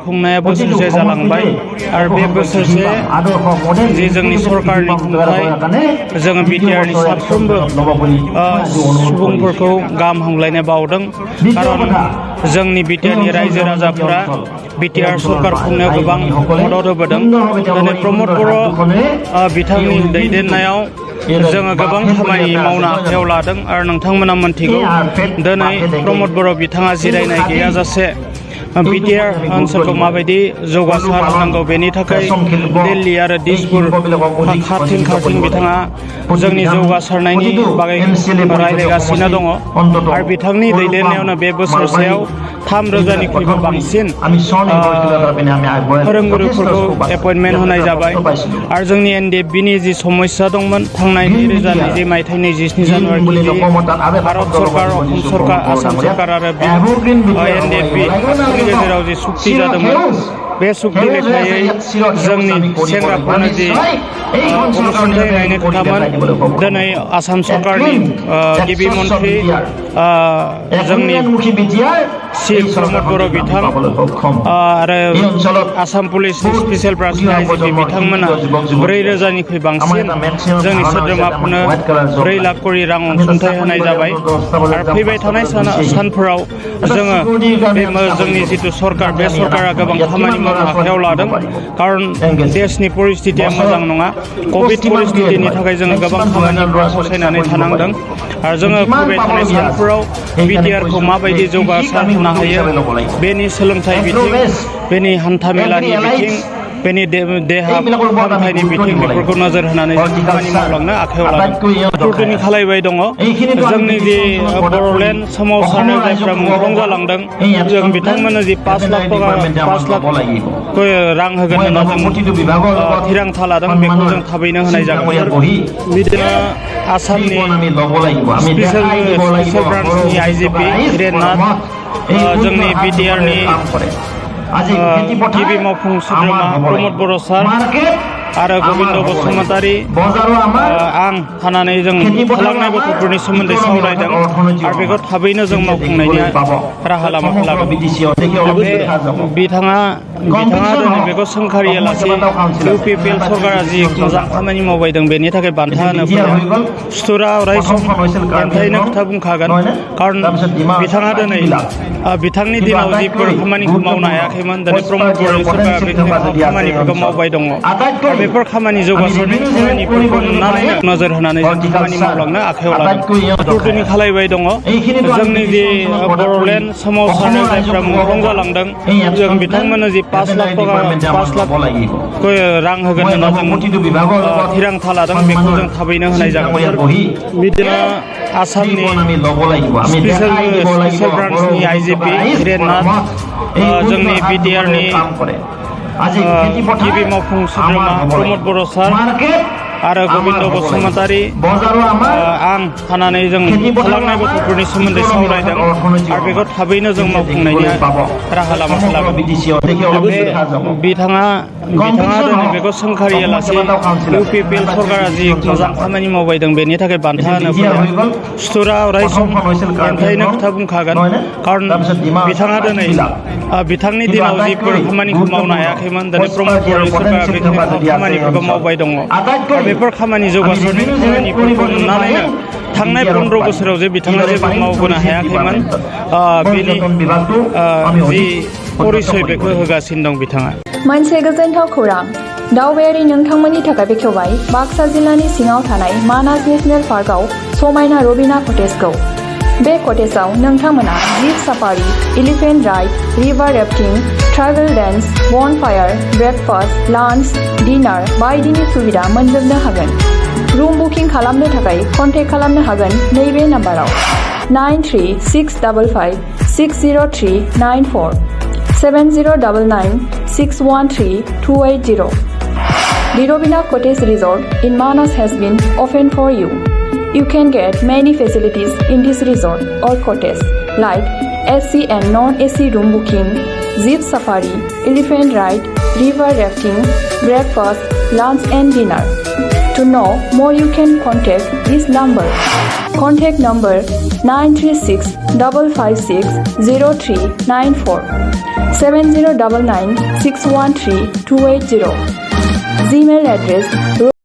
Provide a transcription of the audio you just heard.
खुंनाया बोसोरसे जालांबाय आरो बे बोसोरसे जि जोंनि सरकारनि खुंथाय जोङो बिटिआरनि साफ्रोमबो सुबुंफोरखौ गाहाम हामलायनाय बावदों खारन जोंनि बिटिआरनि रायजो राजाफोरा बिटिआर सरकार खुंनायाव गोबां मदद होबोदों। दिनै प्रमद बर' बिथांनि दैदेननायाव जोङो गोबां खामानि मावनो आखायाव लादों आरो नोंथांमोना मोनथिगौ दिनै प्रमद बर' बिथाङा जिरायनाय गैयाजासे बिटिआर ओनसोलखौ माबायदि जौगासार होनांगौ बेनि थाखाय दिल्ली आरो दिसपुर खारथिं बिथाङा जोंनि जौगासारनायनि बागै रायज्लायगासिनो दङ आरो बिथांनि दैदेननायावनो बे बोसोरसेयाव 3,000निख्रुइबो बांसिन फोरोंगुरुफोरखौ एपइन्टमेन्ट होनाय जाबाय आरो जोंनि एनडिएफबिनि जि समस्या दंमोन थांनाय 2020 मायथाइनि 27 जानुवारि भारत सरकार असम सरकार आसाम सरकार आरो एनडिएफबि गेजेराव जि सुक्ति जादोंमोन बे सुक्ति लेखायै जोंनि सेंग्राफोरनो जि अनसुंथाइ होनायनि खोथामोन दिनै आसाम सरकारनि गिबि मन्त्रि जोंनि प्रमद बर' बिथां आरो आसाम पुलिसनि स्पेसियेल ब्रान्चनि आइजिपि बिथांमोना 4,000निख्रुइ बांसिन जोंनि सोद्रोमाफोरनो 4 लाख करि रां अनसुंथाइ होनाय जाबाय आरो फैबाय थानाय सानफोराव जोङो जोंनि जिथु सरकार बे सरकारा गोबां खामानि मावनो आखायाव लादों खारन देशनि परिस्थितिया मोजां नङा कभिड परिस्थितिनि थाखाय जोङो गोबां खामानिफोर फावसायनानै थानांदों आरो जोङो फैबाय थानाय सानफोराव बिटिआरखौ माबायदि जौगासार होनो हायो बेनि सोलोंथाइ बिथिं बेनि हान्थामेलानि बिथिं बेनि देहा फाहामथायनि बिथिं बेफोरखौ नोजोर होनानै खामानि मावलांनो आखायाव लादों टुटुनि खालायबाय दङ जोंनि जि बर'लेण्ड सोमावसारनो जायफ्रा मुंख्लं जालांदों जों बिथांमोननो जि 5 लाख रां होगोन होनना जों थिरांथा लादों बेखौ जों थाबैनो होनाय जागोन बिदिनो आसामनि स्पेसियेल ब्रान्चनि आइजिपि हिरेन नाथ जोंनि बिटिआरनि गिबि मावफुं सोद्रोमा प्रमद बर' सार आरो गोबिन्द बसुमतारी आं थानानै जों थालांनाय गथ'फोरनि सोमोन्दै सावरायदों आरो बेखौ थाबैनो जों मावफुंनायनि राहा लामाखौ लागोन बिथाङा दिनै बेखौ सोंखारियालासे इउपिपिएल सरकारा जि मोजां खामानि मावबायदों बेनि थाखाय बान्था होनो फैदों सुथुरा अराय सम हेंथायैनो खोथा बुंखागोन खारन बिथाङा दिनै बिथांनि दिनाव जिफोर खामानिखौ मावनो हायाखैमोन दिनै प्रमद बर' सरकारा बेफोर खामानिफोरखौ मावबाय दङ बेफोर खामानि जौगासारनायनि खामानिफोरखौ नुनानैनो नोजोर होनानै जों खामानि मावलांनो आखायाव लादों टुटुनि खालायबाय दङ जोंनि जि बर'लेण्ड सोमावसारनो जायफ्रा मुंख्लं जालांदों जों बिथांमोननो जि 5 लाख रां होगोन होनना जों थिरांथा लादों बेखौ जों थाबैनो होनाय जागोन बिदिनो आसामनि स्पेसियेल ब्रान्चनि आइजिपि हिरेन नाथ जोंनि बिटिआरनि गिबि मावफुं सोद्रोमा प्रमद बर' सार आरो गोबिन्द बसुमतारी आं थानानै जों थालांनाय गथ'फोरनि सोमोन्दै सावरायदों आरो बेखौ थाबैनो जों मावफुंनायनि राहा लामाखौ लागोन बिथाङा दिनै बेखौ सोंखारियालासे इउपिपिएल सरकारा जि मोजां खामानि मावबायदों बेनि थाखाय बान्था होनो फैदों सुथुरा अराय सम हेंथायैनो खोथा बुंखागोन खारन बिथाङा दिनै बिथांनि दिनाव जिफोर खामानिखौ मावनो हायाखैमोन दिनै प्रमद बर' सरकारा बेफोर खामानिफोरखौ मावबाय दङ बेफोर खामानि जौगासारनायनि खामानिफोरखौ नुनानैनो थांनाय 15 बोसोराव जे बिथाङा जेबो मावबोनो हायाखैमोन बेनि जि परिचय बेखौ होगासिनो दं बिथाङा मोनसे गोजोनथाव खौरां दावबायारि नोंथांमोननि थाखाय बेखेवबाय बाक्सा जिल्लानि सिङाव थानाय मानास नेशनेल पार्कआव समायना रबिना कटेजखौ बे कटेजआव नोंथांमोना jeep safari elephant ride river rafting tribal dance bonfire breakfast lunch dinner बायदिनि सुबिदा मोनजोबनो हागोन रुम बुकिं खालामनो थाखाय कन्टेक्ट खालामनो हागोन नैबे नाम्बाराव 9369060394 7099613280 The Robina Cottage Resort in Manas has been open for you. You can get many facilities in this resort or cottage like AC and non-AC room booking, jeep safari, elephant ride, river rafting, breakfast, lunch and dinner. To know more you can contact this number. Contact number 936 556 0394. 7099 613 280. Gmail address